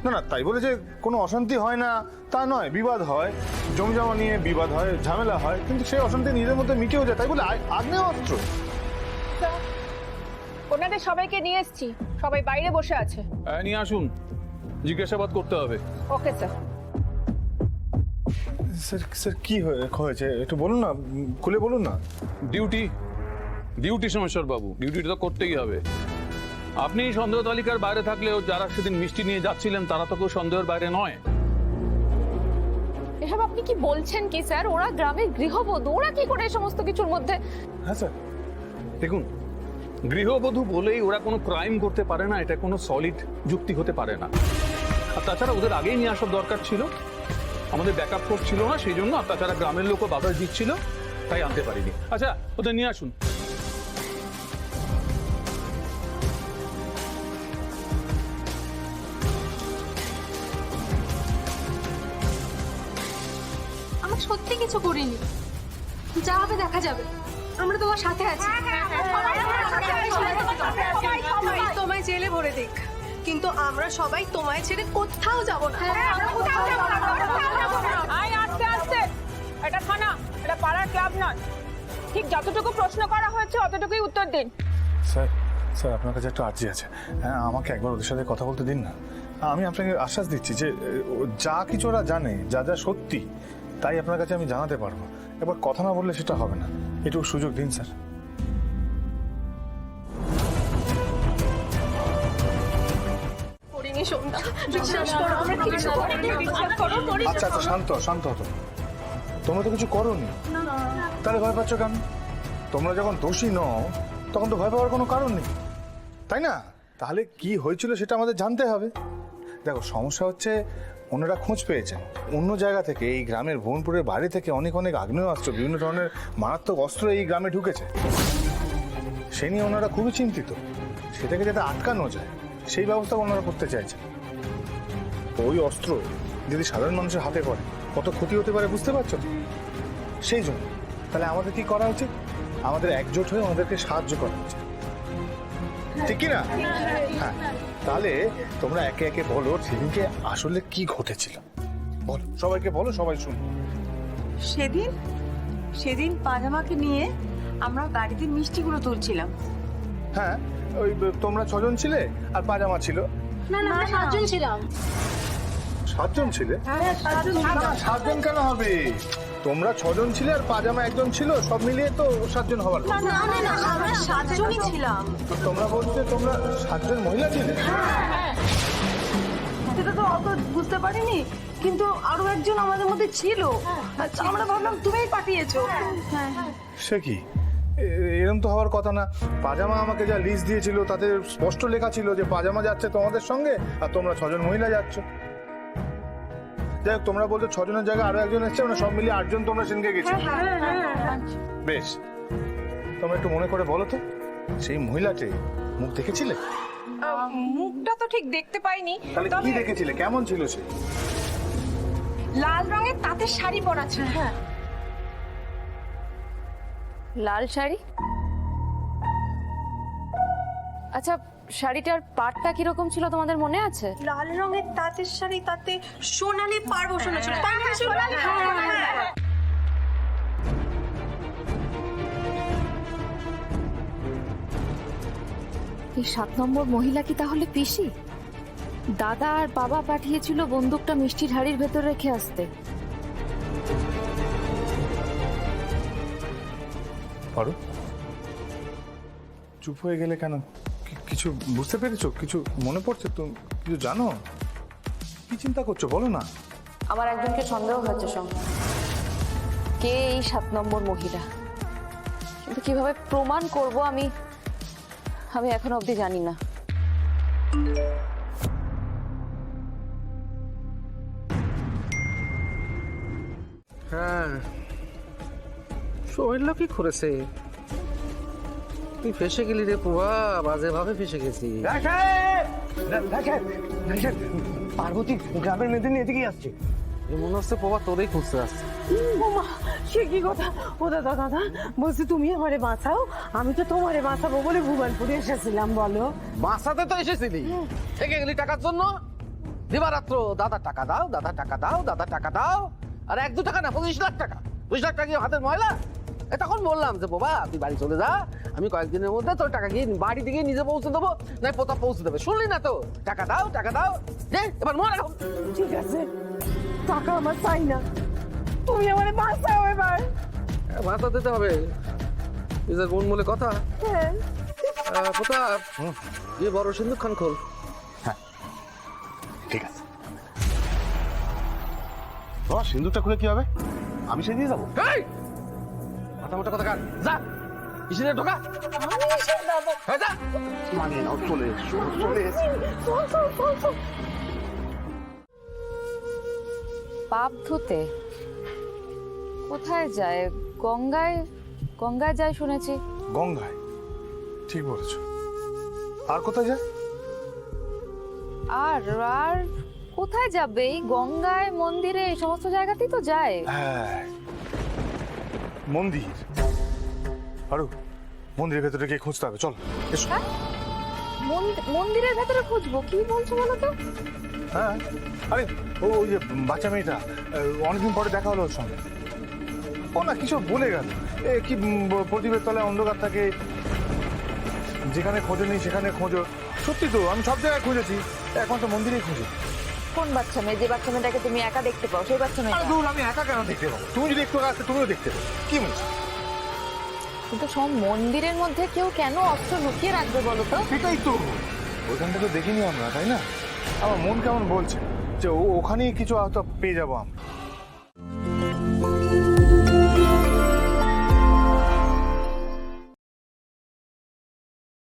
না না, তাই বলে যে কোনো অশান্তি হয় না তা নয়, বিবাদ হয়, জমিজমা নিয়ে বিবাদ হয়, ঝামেলা হয়, কিন্তু সেই অশান্তি নিজের মধ্যে মিটেও যায়, তাই বলে আগ্নেয়াস্ত্র। ওনাদের সবাইকে নিয়ে এসেছি, সবাই বাইরে বসে আছে। নিয়ে আসুন, জিজ্ঞাসাবাদ করতে হবে। Okay sir. স্যার স্যার কি হয়েছে একটু বলুন না, খুলে বলুন না। ডিউটি সমস্যার বাবু, ডিউটিটা তো করতেই হবে। আপনি সন্দেহ তালিকার বাইরে থাকলেও যারা সেদিন মিষ্টি নিয়ে যাচ্ছিলেন তারা তো কেউ সন্দেহের বাইরে নয়। এসব আপনি কি বলছেন কি স্যার? ওরা গ্রামের গৃহবধূ, ওরা কি করে এই সমস্ত কিছুর মধ্যে? হ্যাঁ স্যার, দেখুন, গৃহবধূ বলেই ওরা কোনো ক্রাইম করতে পারে না, এটা কোনো সলিড যুক্তি হতে পারে না। আর তাছাড়া ওদের আগেই নিয়ে আসার দরকার ছিল, আমাদের ব্যাকআপ ফোর্স ছিল না সেই জন্য। আর তাছাড়া গ্রামের লোকও বাধা দিচ্ছিল, তাই আনতে পারিনি। আচ্ছা, ওদের নিয়ে আসুন। আমরা সত্যি কিছু করিনি, যা হবে দেখা যাবে। আমরা তোমার সাথে আছি। তোমায় জেলে ভরে দিক, কিন্তু আমরা সবাই তোমায় ছেড়ে কোথাও যাব না। আয় আস্তে আস্তে, এটা থানা, এটা পাড়ার ক্লাব নয়। ঠিক যতটুকু প্রশ্ন করা হয়েছে অতটুকুই উত্তর দিন। স্যার স্যার আপনার কাছে একটা আর্জি আছে, হ্যাঁ আমাকে একবার ওদের সাথে কথা বলতে দিন না। আমি আপনাকে আশ্বাস দিচ্ছি যে যা কিছু ওরা জানে, যা যা সত্যি, তাই আপনার কাছে আমি জানাতে পারবো। একবার কথা না বললে সেটা হবে না, এটুকু সুযোগ দিন স্যার। করিনি সোমদা, বিশ্বাস করো আমরা কিছু করিনি। বিশ্বাস করো করিনি। আচ্ছা আচ্ছা, শান্ত শান্ত হতো। তোমরা তো কিছু করোনি, তাহলে ভয় পাচ্ছ কেন? তোমরা যখন দোষী নও তখন তো ভয় পাওয়ার কোনো কারণ নেই, তাই না? তাহলে কি হয়েছিল সেটা আমাদের জানতে হবে। দেখো, সমস্যা হচ্ছে ওনারা খোঁজ পেয়েছেন অন্য জায়গা থেকে, এই গ্রামের ভুবনপুরের বাড়ি থেকে অনেক অনেক আগ্নেয়াস্ত্র, বিভিন্ন ধরনের মারাত্মক অস্ত্র এই গ্রামে ঢুকেছে। সে নিয়ে ওনারা খুবই চিন্তিত, সেটাকে যাতে আটকানো যায় সেই ব্যবস্থা ওনারা করতে চাইছেন। ওই অস্ত্র যদি সাধারণ মানুষের হাতে পড়ে কত ক্ষতি হতে পারে বুঝতে পারছো? সেই জন্য তাহলে আমাদের কি করা উচিত? আমাদের একজোট হয়ে ওনাদেরকে সাহায্য করা উচিত, ঠিক কি না? হ্যাঁ, তাহলে তোমরা একে একে বলো সেদিনকে আসলে কি ঘটেছিল। বলো, সবাইকে বলো, সবাই শুনো। সেদিন পাজামাকে নিয়ে আমরা গাড়িতে মিষ্টিগুলো তুলছিলাম। হ্যাঁ, ওই তোমরা 6 জন ছিলে আর পাজামা ছিল। না না, আমরা 7 জন ছিলাম। 7 জন ছিলে? 7 জন কেন হবে? তোমরা 6 জন ছিলে আর পাজামা 1 জন ছিল, সব মিলিয়ে তো 7 জন হবার কথা। না না না, আমরা 7 জনই ছিলাম। তো তোমরা বলছো তোমরা 7 জন মহিলা ছিলে? সেটা তো অত বুঝতে পারিনি, কিন্তু আরো একজন আমাদের মধ্যে ছিল। আচ্ছা, আমরা ভাবলাম তুমিই পাঠিয়েছো। সে কি, এরকম তো হওয়ার কথা না। পাজামা আমাকে যা লিস্ট দিয়েছিল তাতে স্পষ্ট লেখা ছিল যে পাজামা যাচ্ছে তোমাদের সঙ্গে আর তোমরা 6 জন মহিলা যাচ্ছ। যাই হোক, তোমরা বলছো 6 জনের জায়গায় আরো একজন এসছে, মানে সব মিলিয়ে 8 জন তোমরা সেদিনকে গেছো। বেশ, তোমরা একটু মনে করে বলো তো, সেই মহিলাটি মুখ দেখেছিলে? মুখটা তো ঠিক দেখতে পাইনি, তাহলে কি দেখেছিলে, কেমন ছিল সে? লাল রঙের তাঁতের শাড়ি পরা ছিল। হ্যাঁ, লাল শাড়ি? আচ্ছা, শাড়িটার পাড়টা কিরকম ছিল তোমাদের মনে আছে? লাল রঙের তাঁতের শাড়ি, তাতে সোনালি পাড় বসানো ছিল। এই 7 নম্বর মহিলা কি তাহলে পিসি? দাদা আর বাবা পাঠিয়েছিল বন্দুকটা মিষ্টির হাড়ির ভেতর রেখে আসতে। পারো, চুপ হয়ে গেলে কেন? কিছু বুঝতে পেরেছো? কিছু মনে পড়ছে? তো কিছু জানো? কি চিন্তা করছো বলো না। আমার একজনকে সন্দেহ হচ্ছে সঙ্গে, কে এই 7 নম্বর মহিলা, কিন্তু কিভাবে প্রমাণ করব আমি এখনো অবধি জানি না। হ্যাঁ, সোহেল কি করেছে? তুই ফেসে গেলি রে পুয়া, বাজে ভাবে ফেসে গেছি। পার্বতী গ্রামের মেয়েদের নিয়ে এদিকে আসছে। মনে হচ্ছে পোয়া তোরেই খুঁজতে আসছে। সে কি কথা? ও দাদা দাদা বলছি তুমি আমারে বাঁচাও, আমি তো তোমারে বাঁচাবো বলে ভুবনপুরে এসেছিলাম। বলো। বাসাতে তো এসেছিলি, থেকে গেলি টাকার জন্য। দিবারাত্র দাদা টাকা দাও, দাদা টাকা দাও, দাদা টাকা দাও। আর 1-2 টাকা না, 25 লাখ টাকা। 25 লাখ টাকা কি হাতের ময়লা? তখন বললাম যে বাবা তুই বাড়ি চলে যা, আমি কয়েকদিনের মধ্যে তোর টাকা গিয়ে বাড়িতে গিয়ে নিজে পৌঁছে দেবো, না কোথাও পৌঁছে দেবে। শুনলি না তো? টাকা দাও, টাকা দাও। যে এবার মনে রাখো। ঠিক আছে, টাকা আমার চাই না, তুমি আমার বাঁচাও এবার। ভাষা দিতে হবে, নিজের মন বলে কথা। হ্যাঁ, প্রতাপ, গিয়ে বড় সিন্ধুক খান খোল। ঠিক আছে। বাবা সিন্দুকটা খুলে কি হবে? আমি সে দিয়ে যাবো। এই! মাথা মোটা কথা কার? যা! কিসে ঢোকা? হ্যাঁ, যা! মানিয়ে নাও, চলে এসো, চলে এসো। পাপ ধুতে কোথায় যায়? গঙ্গায়, গঙ্গায় যায় শুনেছি। গঙ্গায়? ঠিক বলেছো। আর কোথায় যায়? আর আর কোথায় যাবে? এই গঙ্গায়, মন্দিরে, এই সমস্ত জায়গাতেই তো যায়। হ্যাঁ, মন্দির। আরো মন্দিরের ভেতরে গিয়ে খুঁজতে হবে, চল এসো। হ্যাঁ? মন্দিরের ভেতরে খুঁজবো? কি বলছো বলো তো? হ্যাঁ, আরে ওই যে বাচ্চা মেয়েটা, অনেকদিন পরে দেখা হলো ওর সঙ্গে। ও না কিছু বলে গেল, কি প্রদীপের তলায় অন্ধকার থাকে, যেখানে খোঁজে নেই সেখানে খোঁজো। সত্যি তো, আমি সব জায়গায় খুঁজেছি, এখন তো মন্দিরেই খুঁজে। কোন বাচ্চা মেয়ে? যে বাচ্চা মেয়েটাকে তুমি একা দেখতে পাও, সেই বাচ্চা মেয়ে? আরে দূর, আমি একা কেন দেখতে পাবো? তুমি যদি একটু আসতে তুমিও দেখতে পাবো। কি বলছো? কিন্তু সব মন্দিরের মধ্যে কেউ কেন অস্ত্র লুকিয়ে রাখবে বলো তো? সেটাই তো, ওইখানটা তো দেখিনি আমরা, তাই না? আমার মন কেমন বলছে যে ওখানেই কিছু হয়তো পেয়ে যাবো আমরা।